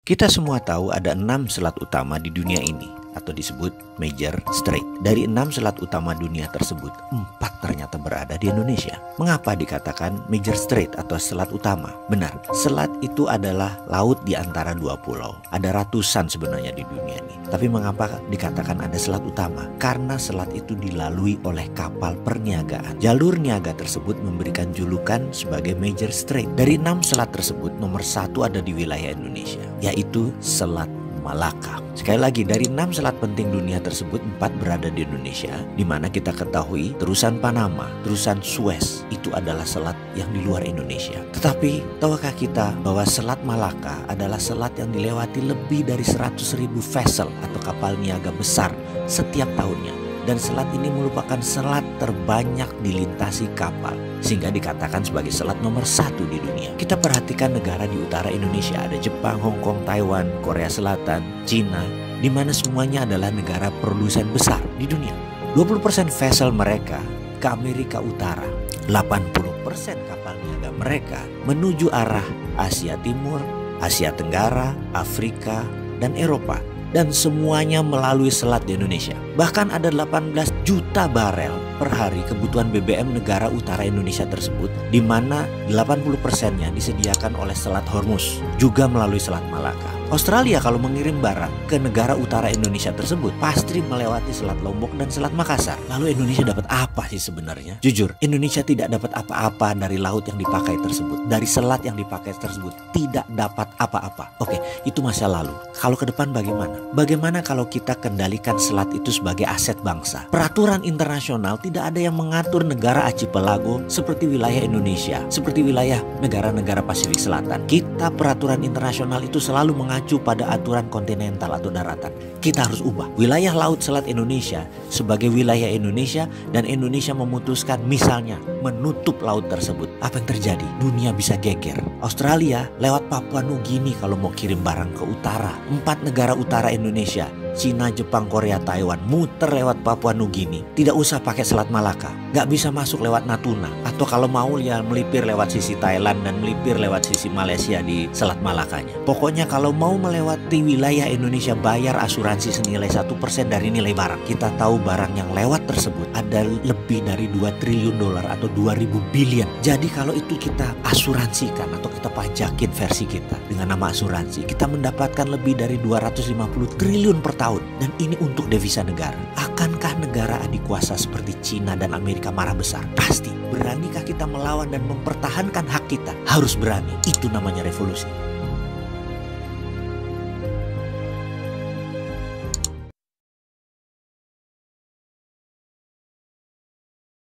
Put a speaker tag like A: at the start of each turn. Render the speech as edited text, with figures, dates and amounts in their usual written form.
A: Kita semua tahu ada 6 selat utama di dunia ini, atau disebut Major Strait. Dari 6 selat utama dunia tersebut, 4 ternyata berada di Indonesia. Mengapa dikatakan Major Strait atau selat utama? Benar, selat itu adalah laut di antara 2 pulau. Ada ratusan sebenarnya di dunia ini. Tapi mengapa dikatakan ada selat utama? Karena selat itu dilalui oleh kapal perniagaan. Jalur niaga tersebut memberikan julukan sebagai Major Strait. Dari 6 selat tersebut, nomor 1 ada di wilayah Indonesia, yaitu Selat Malaka. Sekali lagi, dari 6 selat penting dunia tersebut, 4 berada di Indonesia, di mana kita ketahui terusan Panama, terusan Suez itu adalah selat yang di luar Indonesia. Tetapi tahukah kita bahwa Selat Malaka adalah selat yang dilewati lebih dari 100.000 vessel atau kapal niaga besar setiap tahunnya. Dan selat ini merupakan selat terbanyak dilintasi kapal, sehingga dikatakan sebagai selat nomor 1 di dunia. Kita perhatikan negara di utara Indonesia, ada Jepang, Hong Kong, Taiwan, Korea Selatan, Cina, di mana semuanya adalah negara produsen besar di dunia. 20% vessel mereka ke Amerika Utara, 80% kapal niaga mereka menuju arah Asia Timur, Asia Tenggara, Afrika, dan Eropa. Dan semuanya melalui selat di Indonesia. Bahkan ada 18 juta barel per hari kebutuhan BBM negara utara Indonesia tersebut, di mana 80%-nya disediakan oleh Selat Hormuz, juga melalui Selat Malaka. Australia kalau mengirim barang ke negara utara Indonesia tersebut pasti melewati Selat Lombok dan Selat Makassar. Lalu Indonesia dapat apa sih sebenarnya? Jujur, Indonesia tidak dapat apa-apa dari laut yang dipakai tersebut, dari selat yang dipakai tersebut, tidak dapat apa-apa. Oke, itu masa lalu. Kalau ke depan bagaimana? Bagaimana kalau kita kendalikan selat itu sebagai aset bangsa? Peraturan internasional tidak ada yang mengatur negara archipelago seperti wilayah Indonesia, seperti wilayah negara-negara Pasifik Selatan. Kita peraturan internasional itu selalu mengacu pada aturan kontinental atau daratan. Kita harus ubah wilayah laut selat Indonesia sebagai wilayah Indonesia, dan Indonesia memutuskan misalnya menutup laut tersebut. Apa yang terjadi? Dunia bisa geger. Australia lewat Papua Nugini kalau mau kirim barang ke utara. 4 negara utara Indonesia, Cina, Jepang, Korea, Taiwan, muter lewat Papua Nugini. Tidak usah pakai Selat Malaka. Gak bisa masuk lewat Natuna. Atau kalau mau ya melipir lewat sisi Thailand dan melipir lewat sisi Malaysia di Selat Malakanya. Pokoknya kalau mau melewati wilayah Indonesia, bayar asuransi senilai 1% dari nilai barang. Kita tahu barang yang lewat tersebut ada lebih dari 2 triliun dolar atau 2.000 billion. Jadi kalau itu kita asuransikan atau kita pajakin versi kita dengan nama asuransi, kita mendapatkan lebih dari 250 triliun per tahun. Dan ini untuk devisa negara. Akankah negara adik kuasa seperti Cina dan Amerika marah besar? Pasti. Beranikah kita melawan dan mempertahankan hak kita? Harus berani. Itu namanya revolusi.